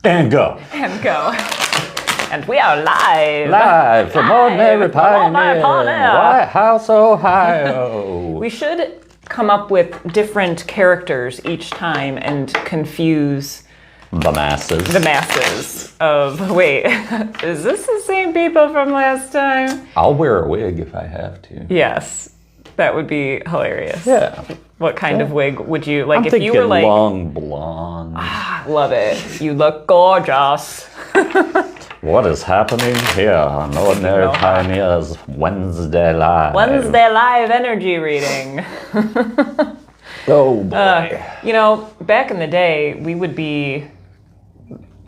And go. And go. And we are live. Live from Ordinary Pioneer, White House, Ohio. We should come up with different characters each time and confuse the masses of, wait, is this the same people from last time? I'll wear a wig if I have to. Yes, that would be hilarious. Yeah. What kind of wig would you like? I'm if thinking you were like long blonde. Love it. You look gorgeous. What is happening here on Ordinary Pioneers Wednesday Live? Wednesday Live energy reading. Oh boy. Back in the day, we would be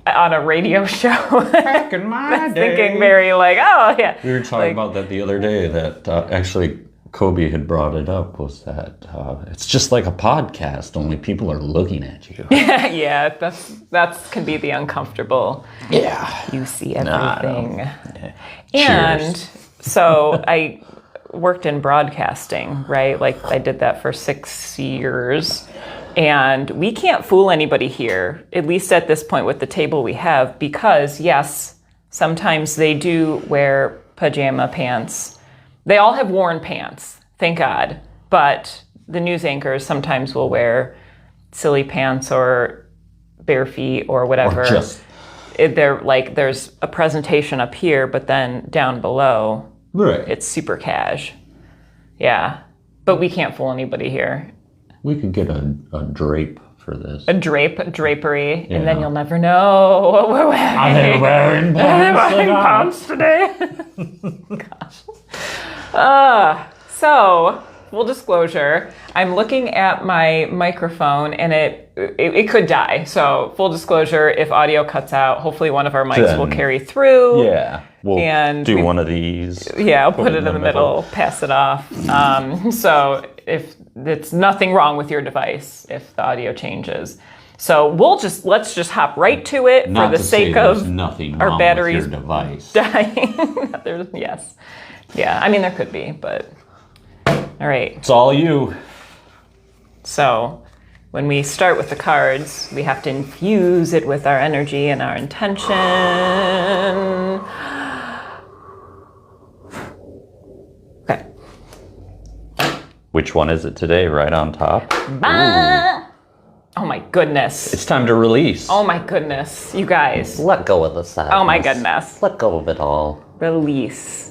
on a radio show. Back in my day. Thinking very like, oh yeah. We were talking about that the other day, that actually Kobe had brought it up, was that it's just like a podcast, only people are looking at you. Yeah, that can be the uncomfortable. Yeah. You see everything. Yeah. And Cheers. so I worked in broadcasting, right? Like I did that for 6 years. And we can't fool anybody here, at least at this point with the table we have, because yes, sometimes they do wear pajama pants. They all have worn pants, thank God. But the news anchors sometimes will wear silly pants or bare feet or whatever. Or just... They're like, there's a presentation up here, but then down below, right. It's super cash. Yeah, but we can't fool anybody here. We could get a drape for this. A drapery, yeah. And then you'll never know what we're wearing. Are they wearing pants today? Gosh. So, full disclosure, I'm looking at my microphone and it could die. So, full disclosure, if audio cuts out, hopefully one of our mics will carry through. Yeah. We'll do one of these. Yeah, I'll put it in the middle, pass it off. So if it's nothing wrong with your device, if the audio changes. So let's just hop right to it. Not for the sake of nothing our wrong batteries with your device. dying. Yes. Yeah, I mean there could be, but all right. It's all you. So when we start with the cards, we have to infuse it with our energy and our intention. Okay. Which one is it today? Right on top? Oh my goodness. It's time to release. Oh my goodness. You guys. Let go of the sadness. Oh my goodness. Let go of it all. Release.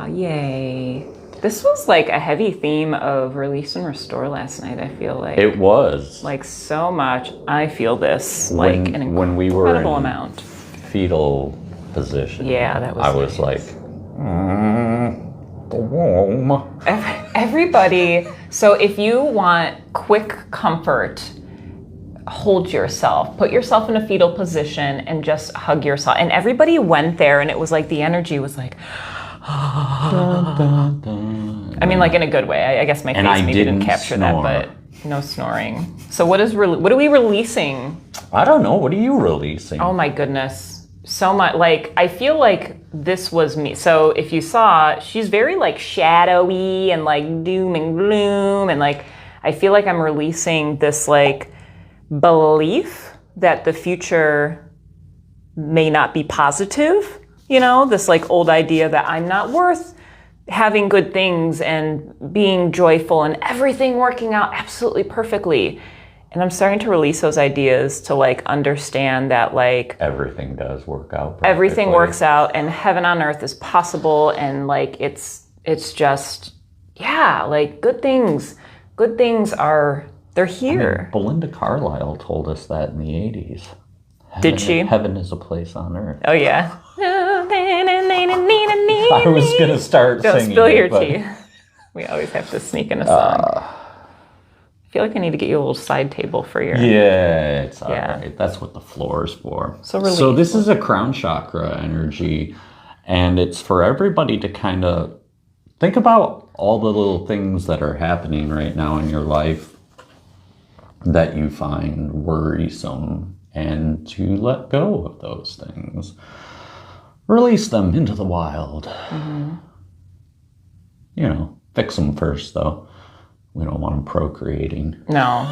Yay. This was like a heavy theme of release and restore last night, I feel like. It was. Like so much. I feel this like an incredible when we were in amount. Fetal position. Yeah, that was I was like, the womb. Everybody, so if you want quick comfort, hold yourself. Put yourself in a fetal position and just hug yourself. And everybody went there and it was like the energy was like, dun, dun, dun. I mean, like in a good way. I guess my face maybe didn't capture snore. that, but no snoring. So what are we releasing? I don't know. What are you releasing? Oh my goodness. So much. Like, I feel like this was me. So if you saw, she's very like shadowy and like doom and gloom. And like, I feel like I'm releasing this like belief that the future may not be positive. This like old idea that I'm not worth having good things and being joyful and everything working out absolutely perfectly. And I'm starting to release those ideas to like understand that like everything does work out perfectly. Everything works out and heaven on earth is possible, and like it's just like good things are they're here. I mean, Belinda Carlisle told us that in the 80s. Did she? Heaven is a place on earth. Oh yeah. I was gonna start Don't singing. Don't spill your tea. We always have to sneak in a song. I feel like I need to get you a little side table for your... Yeah, it's all right. That's what the floor is for. So this is a crown chakra energy, and it's for everybody to kind of think about all the little things that are happening right now in your life that you find worrisome, and to let go of those things. Release them into the wild. Mm-hmm. Fix them first, though. We don't want them procreating. No.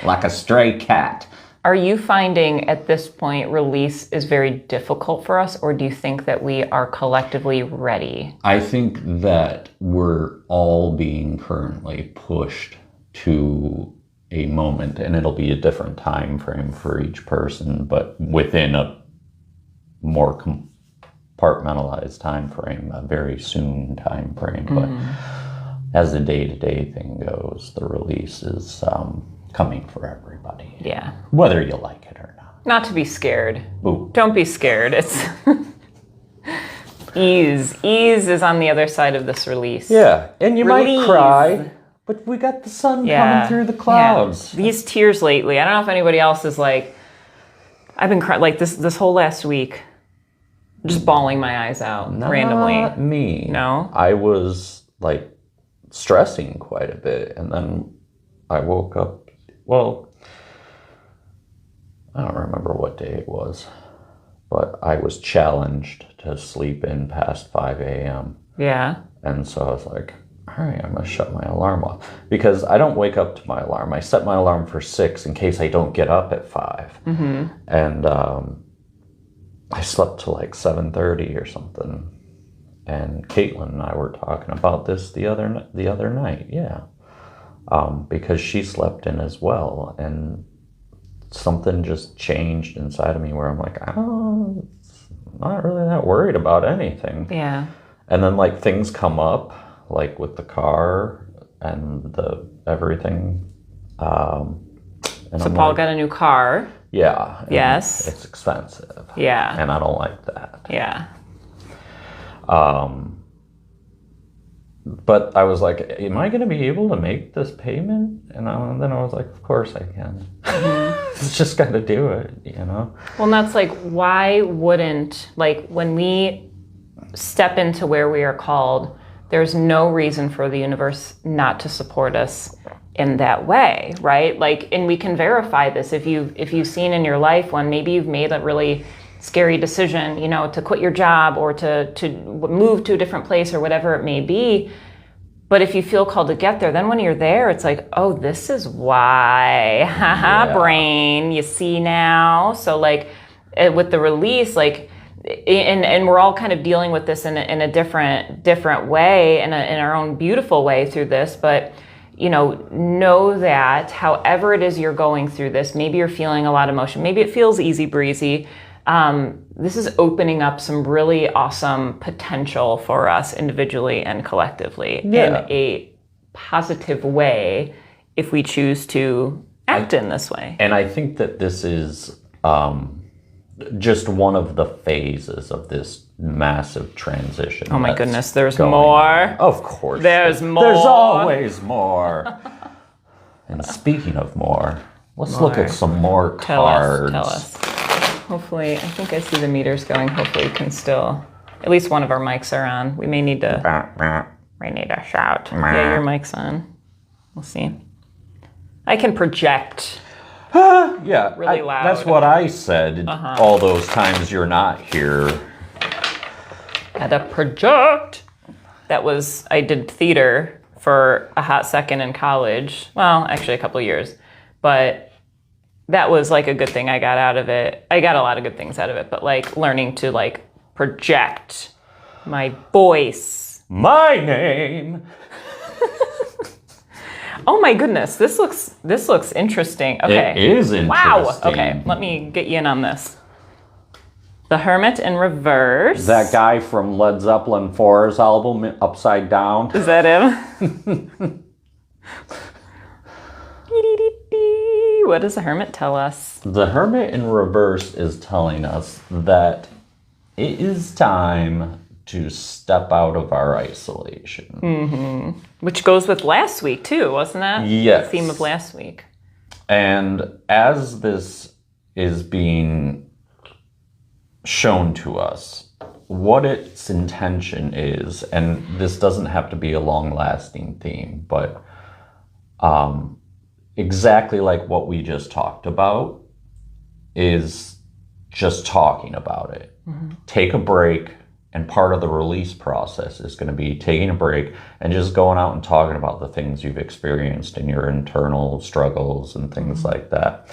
Like a stray cat. Are you finding at this point release is very difficult for us, or do you think that we are collectively ready? I think that we're all being currently pushed to a moment, and it'll be a different time frame for each person, but within a more compartmentalized time frame, a very soon time frame. But as the day-to-day thing goes, the release is coming for everybody. Yeah. Whether you like it or not. Not to be scared. Ooh. Don't be scared. It's ease. Ease is on the other side of this release. Yeah, and you might cry, but we got the sun coming through the clouds. Yeah. These tears lately, I don't know if anybody else is like, I've been crying, like this whole last week, just bawling my eyes out randomly. Not me. No? I was like stressing quite a bit, and then I woke up. Well, I don't remember what day it was, but I was challenged to sleep in past 5 a.m. Yeah. And so I was like, all right, I'm going to shut my alarm off. Because I don't wake up to my alarm. I set my alarm for 6 in case I don't get up at 5. Mm-hmm. And I slept till like 7:30 or something. And Caitlin and I were talking about this the other night, yeah. Because she slept in as well, and something just changed inside of me where I'm like, I'm not really that worried about anything. Yeah. And then like things come up, like with the car and the everything. And so Paul got a new car. Yeah. Yes. It's expensive. Yeah. And I don't like that. Yeah. But I was like, am I going to be able to make this payment? And then I was like, of course I can. It's just got to do it, you know? Well, and that's like, why wouldn't, like, when we step into where we are called, there's no reason for the universe not to support us in that way, right? Like, and we can verify this if you've seen in your life when maybe you've made a really scary decision, you know, to quit your job or to move to a different place or whatever it may be. But if you feel called to get there, then when you're there, it's like, oh, this is why. Haha, brain, you see now. So like with the release, like, and we're all kind of dealing with this in a different way, in our own beautiful way through this. But you know that however it is you're going through this, maybe you're feeling a lot of emotion, maybe it feels easy breezy. This is opening up some really awesome potential for us individually and collectively in a positive way if we choose to act in this way. And I think that this is just one of the phases of this massive transition. Oh my goodness, there's more. Of course. There's more. There's always more. And speaking of more, let's look at some more cards. Tell us. Hopefully, I think I see the meters going. Hopefully, we can still, at least one of our mics are on. We may need to shout. Yeah, your mic's on. We'll see. I can project. Really loud. That's what I said all those times you're not here. Had to project. I did theater for a hot second in college. Well, actually a couple of years. But that was like a good thing I got out of it. I got a lot of good things out of it, but like learning to like project my voice. My name. Oh my goodness, this looks interesting. Okay. It is interesting. Wow. Okay, let me get you in on this. The Hermit in reverse. That guy from Led Zeppelin 4's album, Upside Down. Is that him? What does the Hermit tell us? The Hermit in reverse is telling us that it is time to step out of our isolation. Mm-hmm. Which goes with last week too, wasn't that? Yes. The theme of last week. And as this is being shown to us, what its intention is, and this doesn't have to be a long-lasting theme, but exactly like what we just talked about is just talking about it. Mm-hmm. Take a break, and part of the release process is going to be taking a break and just going out and talking about the things you've experienced in your internal struggles and things like that.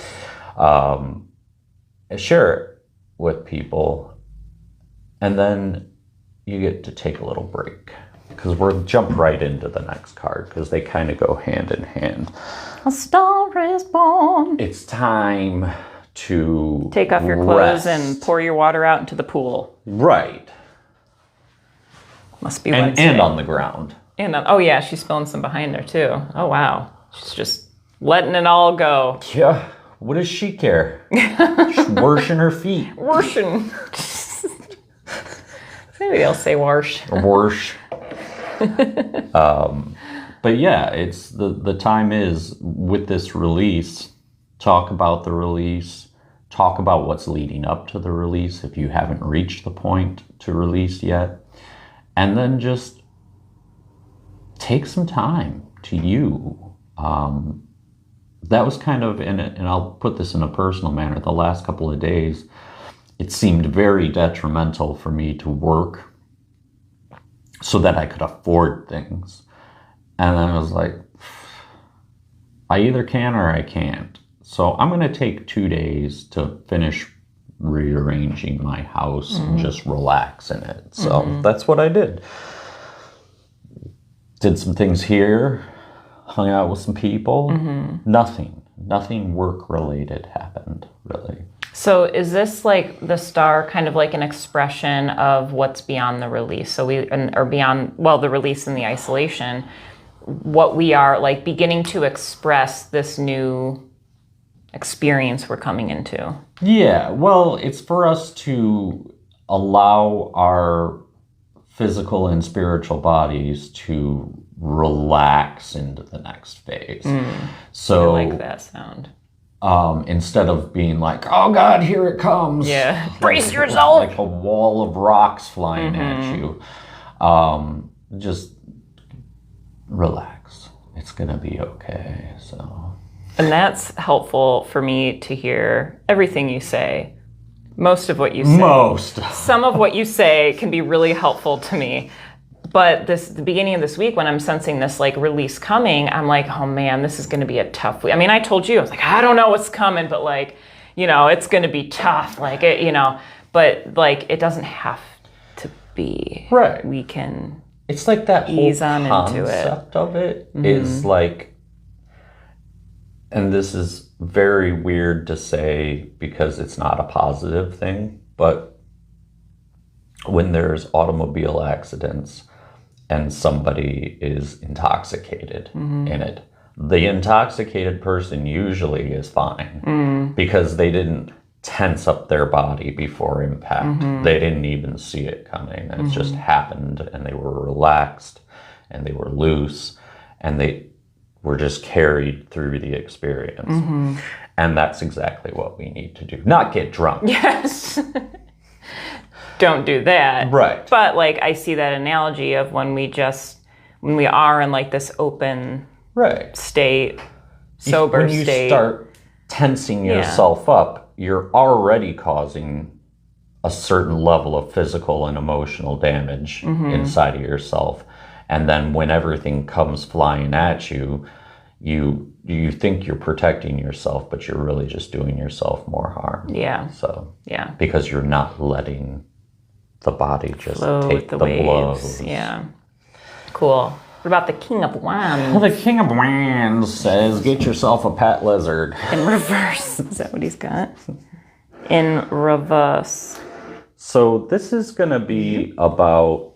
Share it with people, and then you get to take a little break, because we'll jump right into the next card, because they kind of go hand in hand. A star is born. It's time to take off your clothes and pour your water out into the pool. Right. Must be Wednesday. And on the ground. And oh yeah, she's spilling some behind her too. Oh wow, she's just letting it all go. Yeah. What does she care? She's washing her feet. Washing. Maybe I'll say wash. Wash. But yeah, it's the time is with this release. Talk about the release. Talk about what's leading up to the release if you haven't reached the point to release yet. And then just take some time to you. That was kind of, and I'll put this in a personal manner, the last couple of days, it seemed very detrimental for me to work so that I could afford things. And I was like, I either can or I can't. So I'm going to take 2 days to finish rearranging my house and just relax in it. So that's what I did. Did some things here, hung out with some people. Nothing work related happened, really. So is this like the star kind of like an expression of what's beyond the release? So or beyond, well, the release and the isolation, what we are like beginning to express this new experience we're coming into. Yeah, well, it's for us to allow our physical and spiritual bodies to relax into the next phase. So I like that sound. Instead of being like, oh God, here it comes. Yeah, brace yourself. Like a wall of rocks flying at you. Just relax. It's gonna be okay. So. And that's helpful for me to hear everything you say. Most of what you say. Some of what you say can be really helpful to me. But the beginning of this week, when I'm sensing this like release coming, I'm like, oh man, this is going to be a tough week. I mean, I told you, I was like, I don't know what's coming, but like, it's going to be tough. Like, but like, it doesn't have to be. Right. We can. It's like that ease whole on concept of it is like, and this is very weird to say because it's not a positive thing, but when there's automobile accidents and somebody is intoxicated in it, the intoxicated person usually is fine because they didn't tense up their body before impact. They didn't even see it coming. It just happened, and they were relaxed and they were loose and they were just carried through the experience. And that's exactly what we need to do. Not get drunk. Yes. Don't do that. Right. But like, I see that analogy of when we are in like this open state, sober state. When you start tensing yourself up, you're already causing a certain level of physical and emotional damage inside of yourself. And then when everything comes flying at you, you think you're protecting yourself, but you're really just doing yourself more harm. Yeah. So, because you're not letting the body just flow take the blows. Yeah. Cool. What about the King of Wands? Well, the King of Wands says, get yourself a pet lizard. In reverse. Is that what he's got? In reverse. So this is going to be about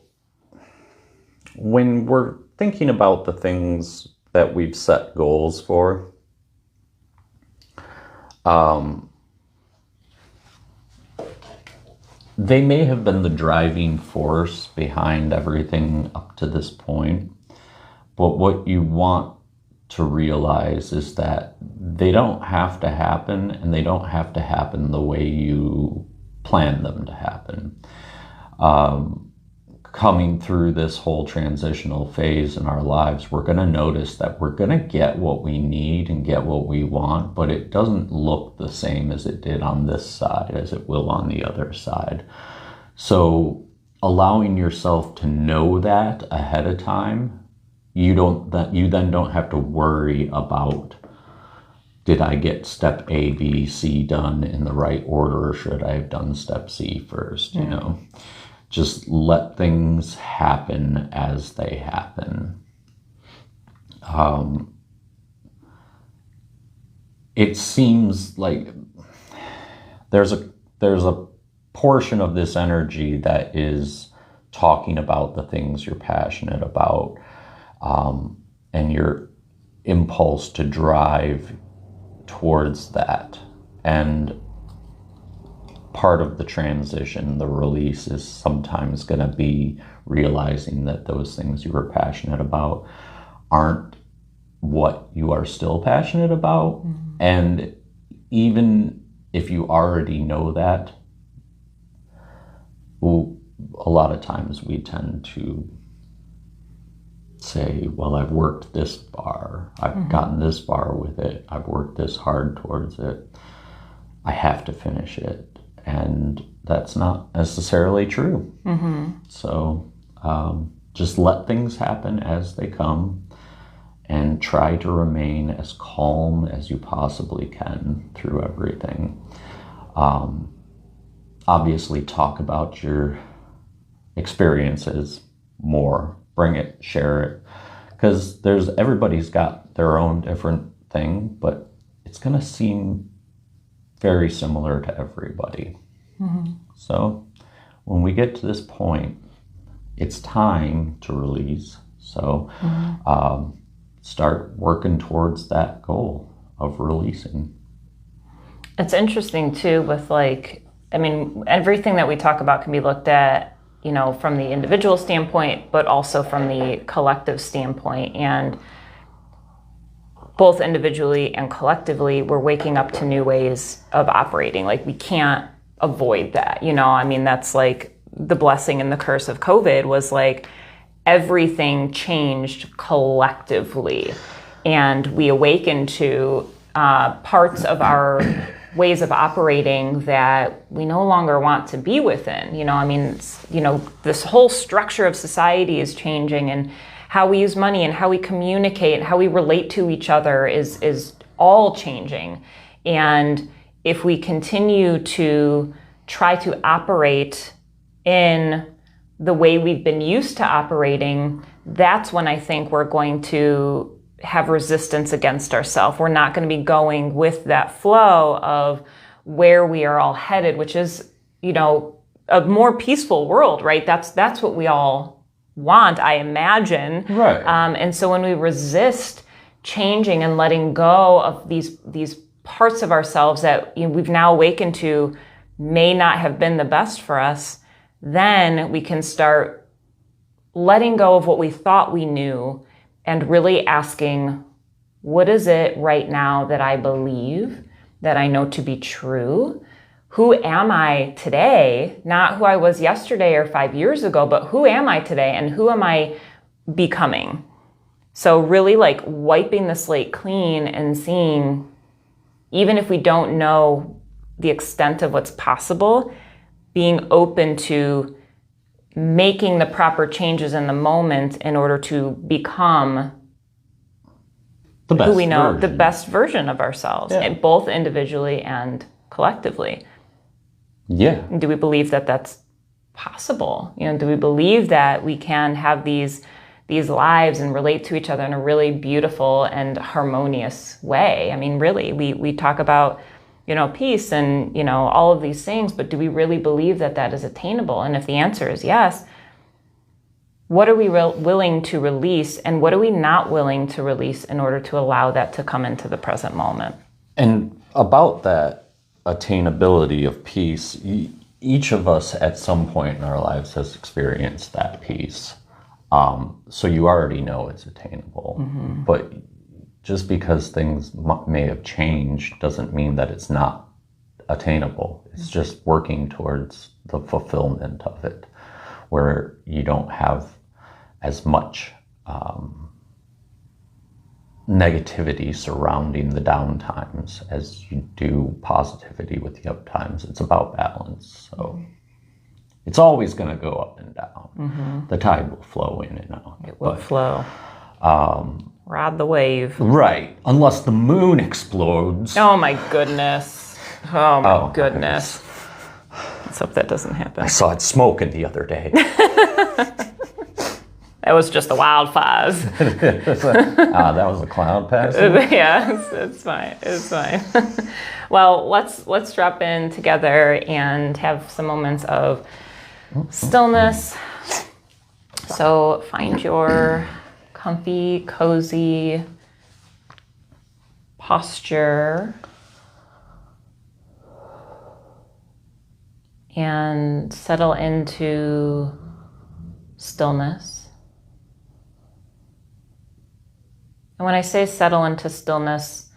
when we're thinking about the things that we've set goals for. They may have been the driving force behind everything up to this point, but what you want to realize is that they don't have to happen, and they don't have to happen the way you plan them to happen. Coming through this whole transitional phase in our lives, we're going to notice that we're going to get what we need and get what we want, but it doesn't look the same as it did on this side as it will on the other side. So allowing yourself to know that ahead of time, you then don't have to worry about did I get step A, B, C done in the right order, or should I have done step C first? You know, just let things happen as they happen. It seems like there's a portion of this energy that is talking about the things you're passionate about, and your impulse to drive towards that. And part of the transition, the release, is sometimes going to be realizing that those things you were passionate about aren't what you are still passionate about. And even if you already know that, a lot of times we tend to say, well, I've worked this far, I've gotten this far with it, I've worked this hard towards it, I have to finish it. And that's not necessarily true. So just let things happen as they come, and try to remain as calm as you possibly can through everything. Obviously, talk about your experiences more. Bring it, share it, because everybody's got their own different thing, but it's going to seem very similar to everybody. So when we get to this point, it's time to release. So start working towards that goal of releasing. It's interesting too with everything that we talk about can be looked at, from the individual standpoint, but also from the collective standpoint. And both individually and collectively, we're waking up to new ways of operating. Like, we can't avoid that. That's like the blessing and the curse of COVID was like, everything changed collectively, and we awakened to parts of our ways of operating that we no longer want to be within. This whole structure of society is changing, and how we use money and how we communicate and how we relate to each other is all changing. And if we continue to try to operate in the way we've been used to operating, that's when I think we're going to have resistance against ourselves. We're not going to be going with that flow of where we are all headed, which is, a more peaceful world, right? That's what we all want, I imagine. Right. And so when we resist changing and letting go of these parts of ourselves that we've now awakened to may not have been the best for us, then we can start letting go of what we thought we knew and really asking, what is it right now that I believe, that I know to be true? Who am I today? Not who I was yesterday or 5 years ago, but who am I today and who am I becoming? So really like wiping the slate clean and seeing, even if we don't know the extent of what's possible, being open to making the proper changes in the moment in order to become who we know, the best version of ourselves, both individually and collectively. Yeah. Do we believe that that's possible? Do we believe that we can have these lives and relate to each other in a really beautiful and harmonious way? Really, we talk about peace and, all of these things, but do we really believe that that is attainable? And if the answer is yes, what are we willing to release, and what are we not willing to release in order to allow that to come into the present moment? And about that attainability of peace, each of us at some point in our lives has experienced that peace. So you already know it's attainable, but just because things may have changed doesn't mean that it's not attainable. It's just working towards the fulfillment of it, where you don't have as much negativity surrounding the down times as you do positivity with the up times. It's about balance. So it's always going to go up and down. The tide will flow in and out. It will flow. Ride the wave. Right. Unless the moon explodes. Oh my goodness. Oh my goodness. Let's hope that doesn't happen. I saw it smoking the other day. That was just the wildfires. That was a cloud passing? Yeah, it's fine. It's fine. Well, let's drop in together and have some moments of stillness. So find your comfy, cozy posture and settle into stillness. And when I say settle into stillness,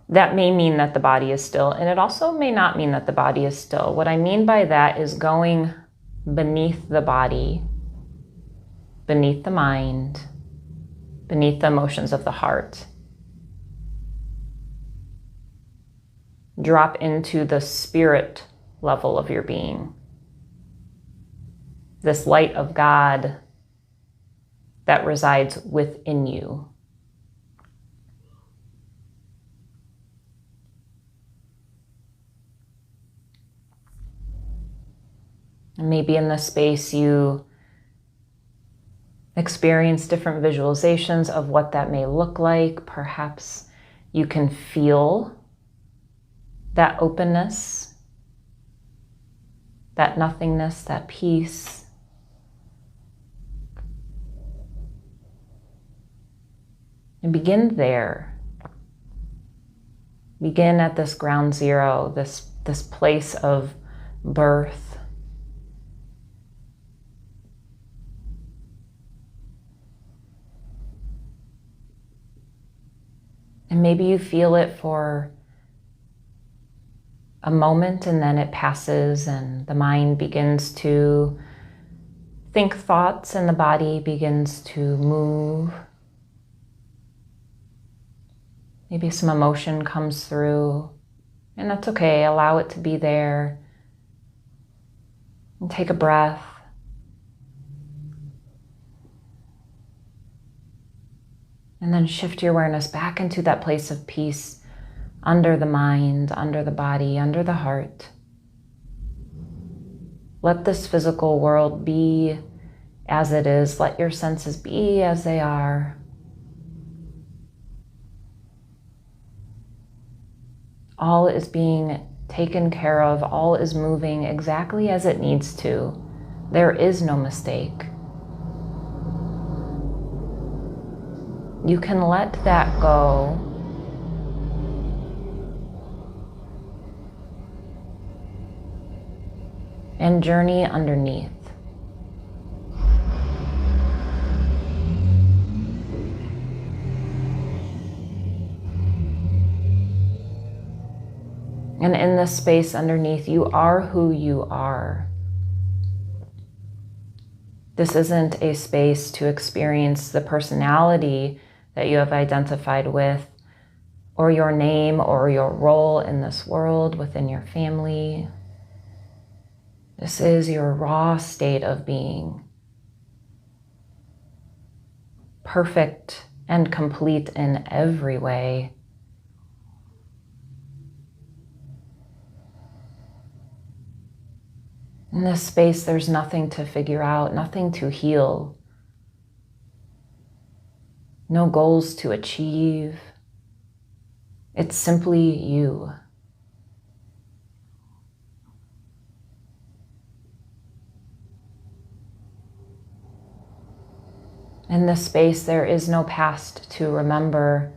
that may mean that the body is still, and it also may not mean that the body is still. What I mean by that is going beneath the body, beneath the mind, beneath the emotions of the heart. Drop into the spirit level of your being. This light of God that resides within you. And maybe in this space you experience different visualizations of what that may look like. Perhaps you can feel that openness, that nothingness, that peace. And begin there. Begin at this ground zero, this place of birth. And maybe you feel it for a moment and then it passes and the mind begins to think thoughts and the body begins to move. Maybe some emotion comes through, and that's okay. Allow it to be there. And take a breath. And then shift your awareness back into that place of peace under the mind, under the body, under the heart. Let this physical world be as it is. Let your senses be as they are. All is being taken care of. All is moving exactly as it needs to. There is no mistake. You can let that go. And journey underneath. And in this space underneath, you are who you are. This isn't a space to experience the personality that you have identified with, or your name, or your role in this world within your family. This is your raw state of being. Perfect and complete in every way. In this space, there's nothing to figure out, nothing to heal. No goals to achieve. It's simply you. In this space, there is no past to remember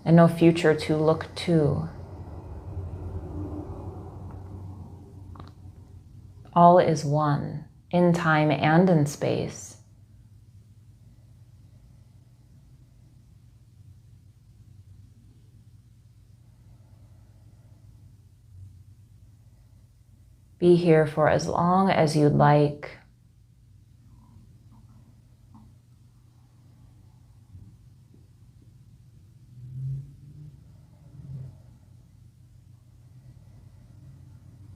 and no future to look to. All is one, in time and in space. Be here for as long as you'd like.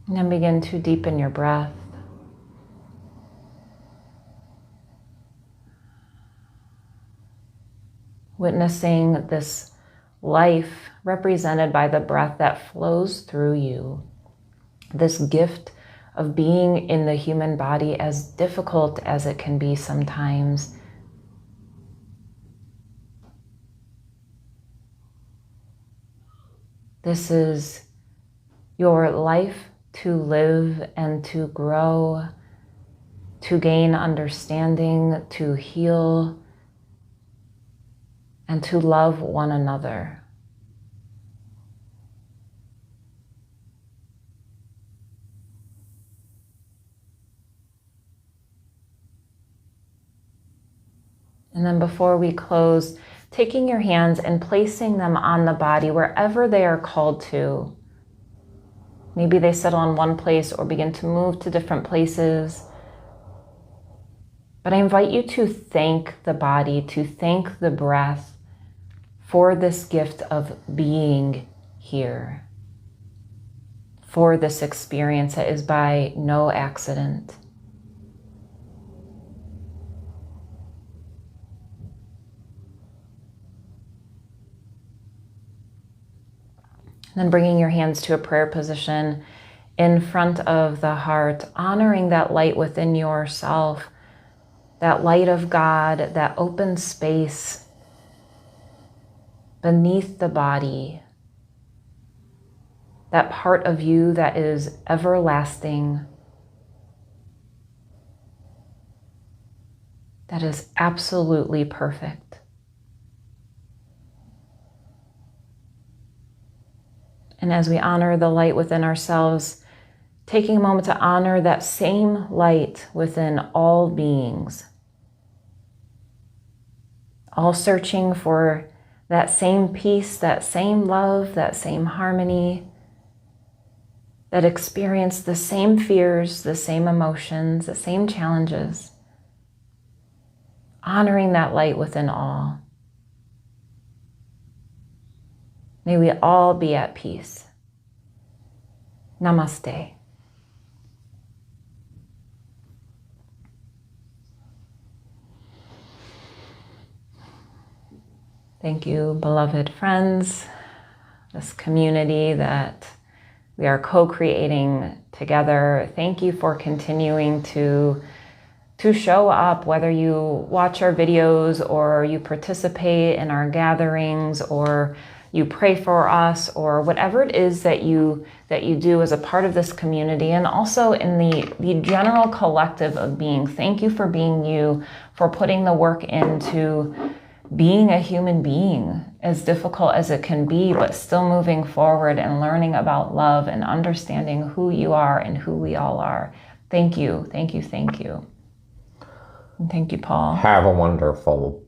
And then begin to deepen your breath. witnessing this life represented by the breath that flows through you, this gift of being in the human body, as difficult as it can be sometimes. This is your life to live and to grow, to gain understanding, to heal, and to love one another. And then before we close, taking your hands and placing them on the body wherever they are called to. Maybe they settle in one place or begin to move to different places. But I invite you to thank the body, to thank the breath for this gift of being here, for this experience that is by no accident. Then bringing your hands to a prayer position in front of the heart, honoring that light within yourself, that light of God, that open space beneath the body, that part of you that is everlasting, that is absolutely perfect. And as we honor the light within ourselves, taking a moment to honor that same light within all beings, all searching for that same peace, that same love, that same harmony, that experience the same fears, the same emotions, the same challenges, honoring that light within all. May we all be at peace. Namaste. Thank you, beloved friends, this community that we are co-creating together. Thank you for continuing to show up, whether you watch our videos or you participate in our gatherings or you pray for us, or whatever it is that you do as a part of this community, and also in the general collective of being. Thank you for being you, for putting the work into being a human being, as difficult as it can be, but still moving forward and learning about love and understanding who you are and who we all are. Thank you, thank you, thank you. And thank you, Paul. Have a wonderful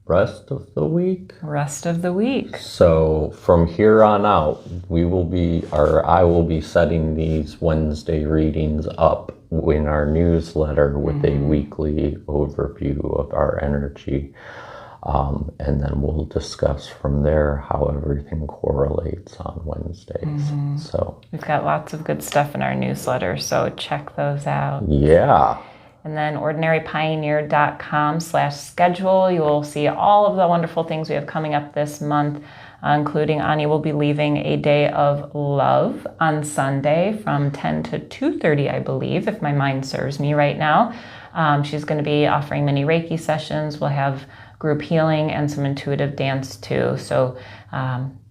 rest of the week. Rest of the week. So from here on out, I will be setting these Wednesday readings up in our newsletter with a weekly overview of our energy. And then we'll discuss from there how everything correlates on Wednesdays. So we've got lots of good stuff in our newsletter, so check those out. Yeah. And then ordinarypioneer.com/schedule. You will see all of the wonderful things we have coming up this month, including Ani will be leaving a day of love on Sunday from 10 to 2:30, I believe, if my mind serves me right now. She's going to be offering mini Reiki sessions. We'll have group healing and some intuitive dance too. So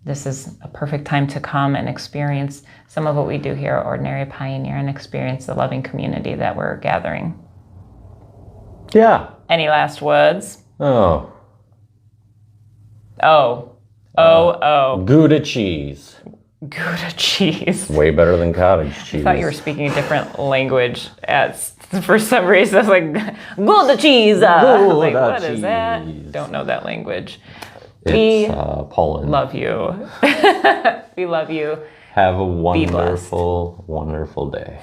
this is a perfect time to come and experience some of what we do here at Ordinary Pioneer and experience the loving community that we're gathering. Yeah. Any last words? Oh. Gouda cheese. Gouda cheese. Way better than cottage cheese. I thought you were speaking a different language for some reason. I was like, Gouda cheese. Like, what is that? Don't know that language. It's Poland. Love you. We love you. Have a wonderful, wonderful day.